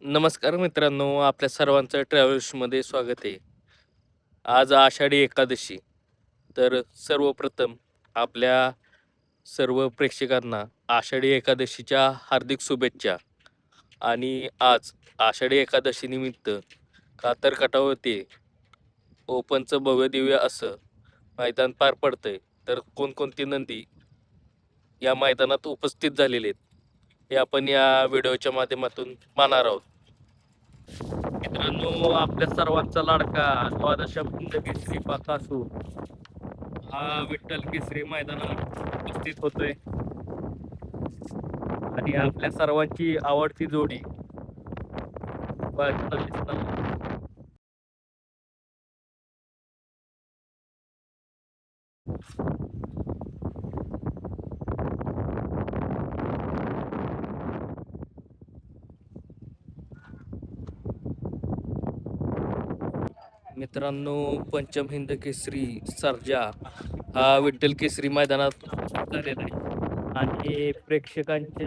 नमस्कार मित्रांनो, आपल्या सर्वांचं ट्रॅव्हल्समध्ये स्वागत आहे. आज आषाढी एकादशी. तर सर्वप्रथम आपल्या सर्व प्रेक्षकांना आषाढी एकादशीच्या हार्दिक शुभेच्छा. आणि आज आषाढी एकादशी निमित्त कातर कटावते ओपनचं भव्यदिव्य असं मैदान पार पडतंय. तर कोणकोणती नंदी या मैदानात उपस्थित झालेले आहेत, हे आपण या व्हिडिओच्या माध्यमातून पाहणार आहोत. मित्रांनो, आपल्या सर्वांचा लाडका द्वादशा केसरी बकासूर हा विठ्ठल केसरी मैदानात उपस्थित होतोय आणि आपल्या सर्वांची आवडती जोडी पळताना दिसतात. मित्रांनो, पंचम हिंद केसरी सर्जा हा विठ्ठल केसरी मैदानात झालेला आहे आणि प्रेक्षकांची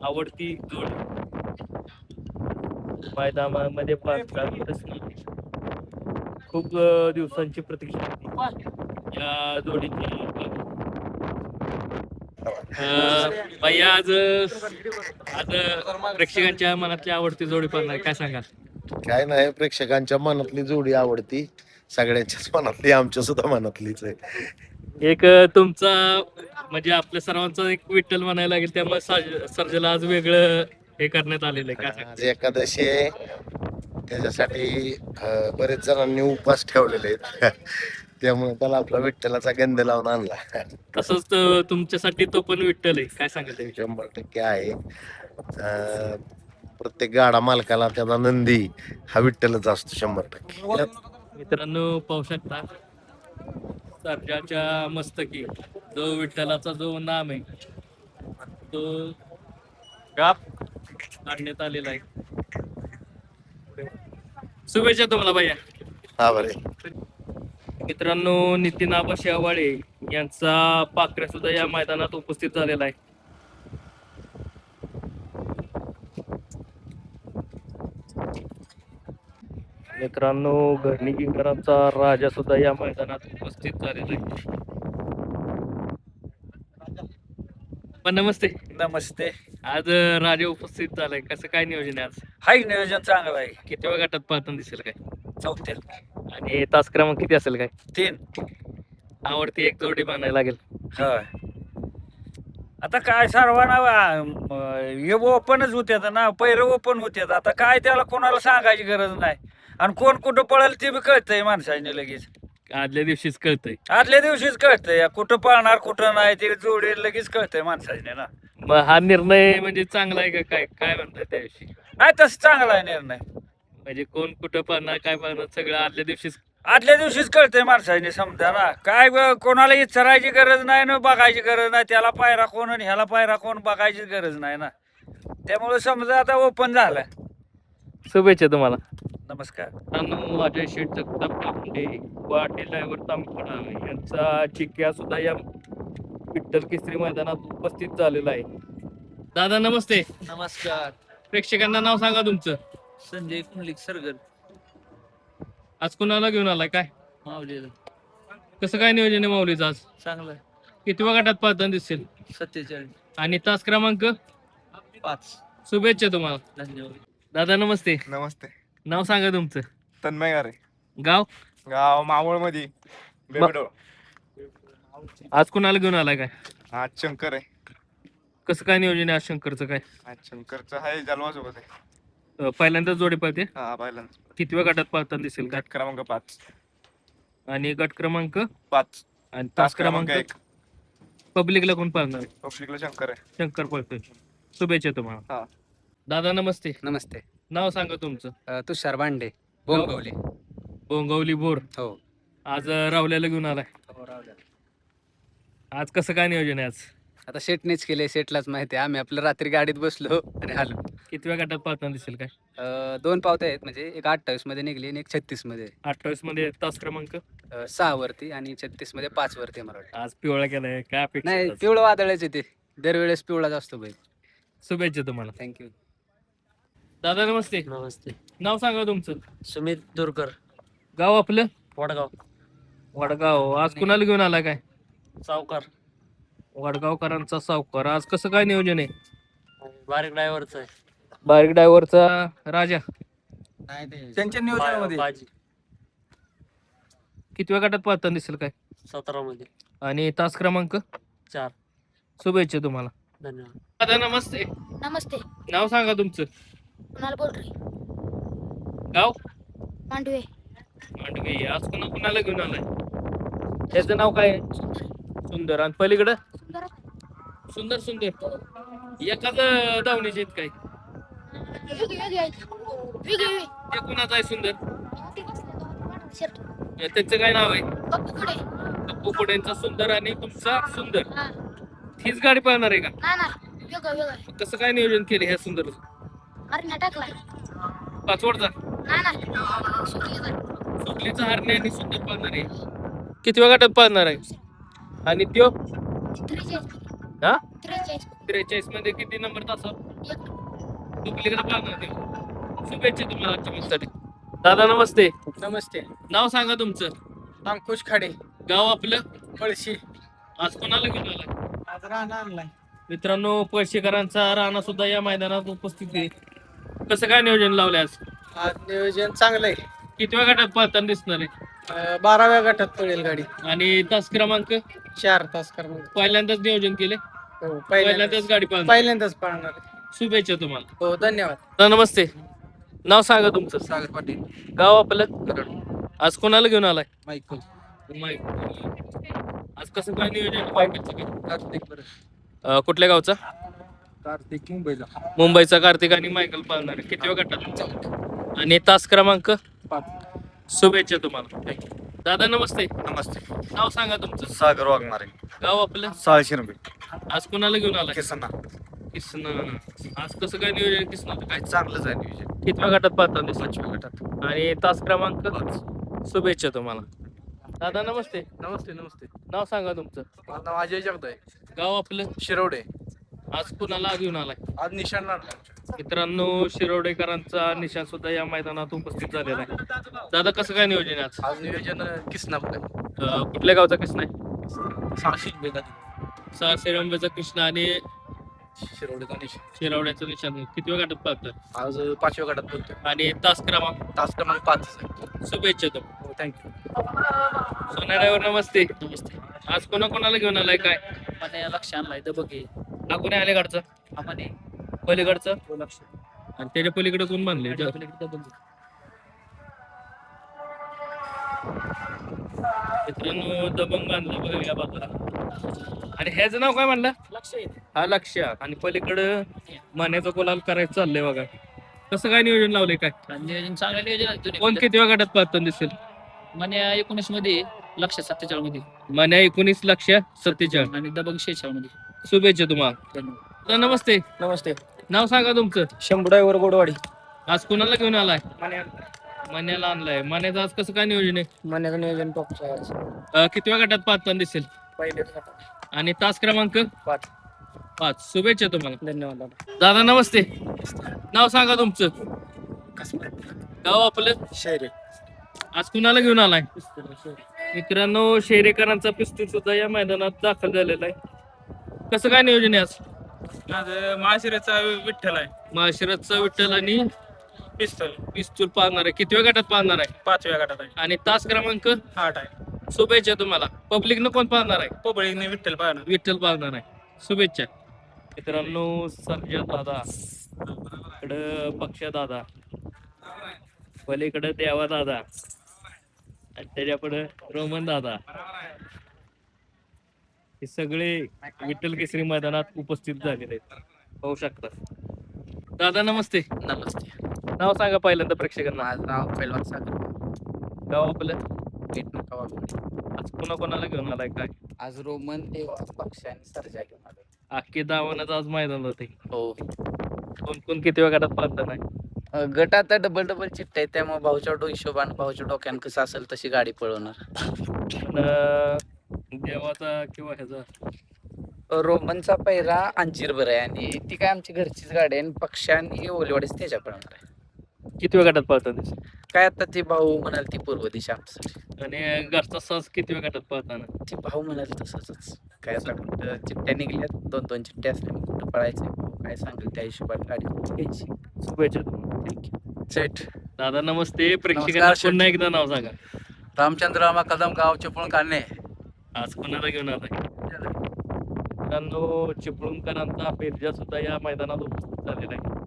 आवडती जोडी मैदानामध्ये पाहतात. खूप दिवसांची प्रतीक्षा होती या जोडीची. बाई, आज आज प्रेक्षकांच्या मनातली आवडती जोडी पाहणार, काय सांगाल? काय नाही, प्रेक्षकांच्या मनातली जोडी आवडती, सगळ्यांच्याच मनातली, आमच्या सुद्धा मनातलीच आहे. एक तुमचा म्हणजे आपल्या सर्वांचा एक विठ्ठल म्हणायला लागेल, त्यामुळे सर्जाला आज वेगळं हे करण्यात आलेलं आहे, काय आज सांगाल? एकादशी आहे, त्याच्यासाठी बरेच जणांनी उपवास ठेवलेले आहेत. त्यामुळे त्याला आपला विठ्ठलाचा गंध लावून आणला. तसंच तुमच्यासाठी तो पण विठ्ठल आहे, काय सांगाल त्याविषयी? 100% आहे. प्रत्येक गाडा मालकाला त्याचा नंदी हा विठ्ठलच असतो 100%. मित्रांनो, पाहू शकता सर्जाच्या मस्तकी जो विठ्ठलाचा जो नाम आहे तो काढण्यात आलेला आहे. शुभेच्छा तुम्हाला भैया. हा बरे. मित्रांनो, नितीन आबा शेवाळे यांचा पाखऱ्या सुद्धा या मैदानात उपस्थित झालेला आहे. मित्रांनो, घरणीकरांचा राजा सुद्धा या मैदानात उपस्थित झालेला आहे. पण नमस्ते. नमस्ते. आज राजा उपस्थित झालाय, कसं काय नियोजन आहे आज? हाय, नियोजन चांगलं आहे. किती वेळ गटात पाहताना दिसेल काय? चौथ्या आणि तास क्रमांक किती असेल काय? 3. आवडती एक जोडी बनायला लागेल. होय. आता काय सर्वांना हे ओपनच होत्यात ना, पैर ओपन होत्यात. आता काय त्याला कोणाला सांगायची गरज नाही. आणि कोण कुठं पळेल ते बी कळतंय माणसाने लगेच. आदल्या दिवशीच कळतंय. आदल्या दिवशीच कळतंय कुठं पळणार कुठं नाही, ते जोडी लगेच कळतंय माणसाने ना. मग हा निर्णय म्हणजे चांगला आहे का, काय काय म्हणताय त्याविषयी? नाही, तसं चांगला आहे निर्णय. म्हणजे कोण कुठं पाहणार काय पाहणार सगळं आदल्या दिवशीच. आदल्या दिवशीच कळतंय माणसाने, समजा ना. काय कोणाला विचारायची गरज नाही ना, बघायची गरज नाही. त्याला पायरा कोण आणि ह्याला पायरा कोण बघायची गरज नाही ना. त्यामुळे समजा आता ओपन झालं. शुभेच्छा तुम्हाला. नमस्कार. अजय शेठ जगताप कापडे वाटे ड्रायव्हर तांबडा यांचा चिक्या सुद्धा या विठ्ठल केसरी मैदानात उपस्थित झालेला आहे. दादा नमस्ते. नमस्कार. प्रेक्षकांना नाव सांगा तुमचं. संजय कुंडलिक सरगर, आज कुणाला घेऊन आलाय, काय माऊलीला. कसं काय नियोजन आहे माऊलीचं आज? चांगलं. किती गटात पाहताना दिसेल? 47. आणि तास क्रमांक 5. शुभेच्छा तुम्हाला. धन्यवाद. दादा नमस्ते. नमस्ते. नाव सांगा तुमचं. तन्मय गारे, गाव गाव मावळ मध्ये बेबडो. आज कुणाला घेऊन आलाय, काय आज शंकर आहे. कसं काय नियोजन आहे आज शंकरचं, काय आज शंकरचं आहे जलवा सोबत आहे. पहिल्यांदाच जोडी पळते? हा, पहिल्यांदा. किती गटात पाहताना दिसेल काय? गट क्रमांक 5. आणि गट क्रमांक 5. आणि तास क्रमांक 1. पब्लिकला कोण पाहणार? पब्लिकला शंकर आहे. शंकर पळतोय. शुभेच्छा तुम्हाला. हा. दादा नमस्ते. नमस्ते. नाव सांगा तुमचं. तुषार भांडे, बोंगवली. बोंगवली बोर. हो. आज रावल्याला घेऊन आलाय. आज कसं काय नियोजन आहे आज? आता शेटनेच केले, शेटलाच माहिती आहे. आम्ही आपलं रात्री गाडीत बसलो आणि आलो. किती गटात पाहताना दिसेल काय? 2 पावत्या आहेत, म्हणजे एक 28 मध्ये निघली आणि एक 36 मध्ये. 28 मध्ये तास क्रमांक 6 वरती आणि 36 मध्ये 5 वरती मला वाटतं. आज पिवळा केलाय, काय अपेक्षा नाही, आज? पिवळं वादळाचे ते दरवेळेस पिवळाच असतो बैल. शुभेच्छा तुम्हाला. थँक्यू. दादा नमस्ते. नमस्ते. नाव सांगा तुमचं. सुमित दुरकर, गाव आपलं. वडगाव. वडगाव. आज कुणाला घेऊन आला काय. सावकार. वडगावकरांचा सावकार. आज कसं काय नियोजन आहे. बारीक ड्रायव्हरचं आहे. बारीक ड्रायव्हरचा राजा. त्यांच्या नियोजनामध्ये बाजी कितव्या गटात पाहताना दिसेल काय. 17 मध्ये. आणि तास क्रमांक 4. शुभेच्छा तुम्हाला. धन्यवाद. दादा नमस्ते. नमस्ते. नाव सांगा तुमचं. कुणाल बोल रे. गाव. मांडवे. मांडवे. आज कुणाला घेऊन आलाय. त्याचं नाव काय आहे? सुंदर. आणि पलीकडं सुंदर सुंदर. एकाच धावणीचे आहेत काय. ते कुणाचं आहे सुंदर. त्यांचं काय नाव आहे. पप्पू कुडेंचा सुंदर आणि तुमचा सुंदर. हीच गाडी पळणार आहे का. कसं काय नियोजन केले ह्या सुंदर. पाचवडचा. सुकलीचा हरणे आणि सुंदर पळणार आहे. कितव्या गटात पळणार आहे. आणि त्यो 43 मध्ये किती नंबर तासावर सुकलीकडे पळणार ते. शुभेच्छा तुम्हाला आजच्या मॅचसाठी. दादा नमस्ते. नमस्ते. नाव सांगा तुमचं. अंकुश खाडे, गाव आपलं. पळशी. आज कोणाला घेऊन आला. आज राणा आणलाय. मित्रांनो पळशीकरांचा राणा सुद्धा या मैदानात उपस्थित आहे. कसं काय नियोजन लावलंय आज. आज नियोजन चांगलंय. कितव्या गटात पाहताना दिसणार आहे. 12व्या गटात पळेल गाडी. आणि तास क्रमांक 4 तास क्रमांक. पहिल्यांदाच नियोजन केले. हो, पहिल्यांदाच गाडी पाहणार. पहिल्यांदाच पळणार. शुभेच्छा तुम्हाला. हो, धन्यवाद. दादा नमस्ते. नाव सांगा तुमचं. सागर पाटील, गाव आपलं. आज कोणाला घेऊन आलाय. मायकल. आज कसं काय नियोजन मायकलचं काय? कार्तिक कुठल्या गावचा. कार्तिक मुंबईला. मुंबईचा कार्तिक आणि मायकल पाळणार आहे. कितव्या गटात. आणि तास क्रमांक 5. शुभेच्छा तुम्हाला. दादा नमस्ते. नमस्ते. नाव सांगा तुमचं. सागर वाघमारे, गाव आपलं. साळशिरंबे, आज कोणाला घेऊन आलाय. किसना. किसन. आज कसं काय नियोजन किसनाचं काय. चांगलंच आहे नियोजन. कितव्या गटात पाहता दिसला. 5व्या गटात. आणि तास क्रमांक 5. शुभेच्छा तुम्हाला. दादा नमस्ते. नमस्ते. नमस्ते. नाव सांगा तुमचं. माझं नाव अजय जगदाय, गाव आपलं. शिरवडे. आज कुणाला घेऊन आलाय. आज निशाण आणला. मित्रांनो शिरोडेकरांचा निशाण सुद्धा या मैदानात उपस्थित झालेला आहे. दादा कसं काय नियोजन आहे आज. आज नियोजन किसना कुठल्या गावचा कृष्ण आहे. 6 रंबेचा कृष्ण आणि शिरवडेचा निशाण. शिरवड्याचं निशाण. कितव्या गटात पाहतात. आज 5व्या गटात बोलतो. आणि तास क्रमांक. तास क्रमांक 5. शुभेच्छा तो. हो, थँक्यू. सोना ड्रायव्हर नमस्ते. नमस्ते. आज कोणाला घेऊन आलाय काय. मला लक्ष आणलाय दबगे. हा कोणी अलीकडचा. आम्हाला पलीकडचं. लक्ष. आणि त्याच्या पलीकडे कोण बांधले. मित्रांनो दबंग बांधलं बघा या बाजूला. आणि ह्याचं नाव काय म्हणलं. लक्ष येते. हा लक्ष. आणि पलीकडं मान्याचं कोलाल करायचं चाललंय बघा. कसं काय नियोजन लावलंय काय. नियोजन चांगलं नियोजन आहे. दोन्ही कोण कितव्या गटात पाहताना दिसेल. मन्या 19 मध्ये, लक्ष 47 मध्ये मान्या 19 लक्ष 47 आणि दबंग 46 मध्ये. शुभेच्छा तुम्हाला. धन्यवाद. दादा नमस्ते. नमस्ते. नाव सांगा तुमचं. शंभू ड्रायव्हर गोडवाडी. आज कुणाला घेऊन आलाय. मान्याला आणलाय. मान्याचं आज कसं काय नियोजन आहे. मण्याचं नियोजन टॉपचं. कितव्या गटात पाहताना दिसेल. पहिले. आणि तास क्रमांक 5. शुभेच्छा तुम्हाला. धन्यवाद. दादा नमस्ते. नाव सांगा तुमचं. गाव आपलं. शेरे. आज कुणाला घेऊन आलाय. मित्रांनो शेरेकरांचा पिस्तूल सुद्धा या मैदानात दाखल झालेला आहे. कसं काय नियोजन आहे आज. माळशिराचा विठ्ठल आहे. महाशिरतचा विठ्ठल आणि पिस्तल पिस्तूल पाहणार आहे. कितव्या गटात पाहणार आहे. 5व्या गटात आहे. आणि तास क्रमांक 8 आहे. शुभेच्छा तुम्हाला. पब्लिकनं कोण पाहणार आहे. पोबळीने विठ्ठल पाहणार. विठ्ठल पाहणार आहे. शुभेच्छा. मित्रांनो सर्जा दादा, इकडं पक्षा दादा, पलीकडं देवा दादा आणि त्याच्यापुढे रोमन दादा. हे सगळे विठ्ठल केसरी मैदानात उपस्थित झालेले आहेत. पाहू शकता. दादा नमस्ते. नमस्ते. नाव सांगा पहिल्यांदा प्रेक्षकांना. माझं नाव पैलवान सागर. गाव आपलं. आज आज कोणाला घेऊन आलाय काय. आज रोमन देवा पक्ष आणि सर्जा घेऊन आलो. अख्खे दावणच आज मैदान होते. हो. कोण किती गटात पाहता नाही. गट आता डबल चिट्ट आहे त्यामुळे भाऊच्या हिशोबाने भाऊच्या डोक्यानं कसं असेल तशी गाडी पळवणार. देवाचा किंवा ह्याचा रोमनचा पहिला अंजीरभर आहे आणि ती काय आमची घरचीच गाडी आहे आणि पक्ष आणि ओलीवाडीच त्याच्या पळणार आहे. किती वेळ गटात पळताना काय आता ती भाऊ म्हणाल ती पूर्व दिशा आमच्यासाठी. आणि घरचा साज किती वेळ गटात पळताना ती भाऊ म्हणाल तसंच. काय आता कुठं चिठ्ठ्या निघल्यात 2-2 चिठ्ठ्या असल्या मग कुठं पळायचं भाऊ काय सांगेल त्या हिशोबाने गाडी घ्यायची. शुभेच्छा तुम्हाला. थँक्यू. सेठ दादा नमस्ते, प्रेक्षकांना नमस्कार, पुन्हा एकदा नाव सांगा. रामचंद्र रामा कदम गाव चिपळूण काढणे. आज कोणाला घेऊन आलाय? मित्रांनो, चिपळूणकरांचा पेरजा सुद्धा या मैदानात उपस्थित झालेला आहे.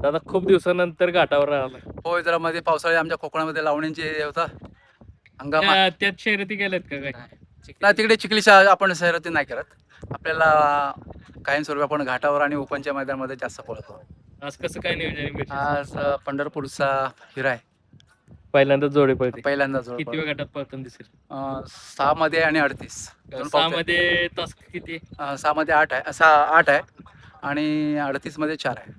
दादा खूप दिवसानंतर घाटावर आला. होय, जरा मध्ये पावसाळ्यात आमच्या कोकणामध्ये लावण्यांचे हे होता हंगामा. त्यात शर्यती गेल्यात का काय? नाही, तिकडे चिखलीच्या आपण शहरात नाही करत. आपल्याला कायमस्वरूपी आपण घाटावर आणि ओपनच्या मैदानामध्ये जास्त पळतो. आज कसं काय नियोजन आहे? आज पंढरपूरचा हिरा आहे, पहिल्यांदा जोडे पळते. पहिल्यांदा जोड किती वेळ गटात पळताना दिसेल? 6 मध्ये आणि 38. 6 मध्ये तास किती? 6 मध्ये 8 आहे, 8 आहे आणि 38 मध्ये 4 आहे.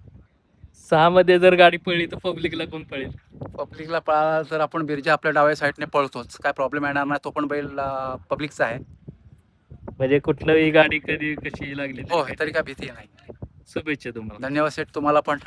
6 मध्ये जर गाडी पळली तर पब्लिकला कोण पळेल? पब्लिकला पळाला तर आपण बिरजा आपल्या डाव्या साईडने पळतोच, काय प्रॉब्लेम येणार नाही. तो पण बैल पब्लिकचा आहे. म्हणजे कुठलीही गाडी कधी कशी लागली हो, तरी काय भीती नाही. शुभेच्छा तुम्हाला. धन्यवाद सेठ, तुम्हाला पण.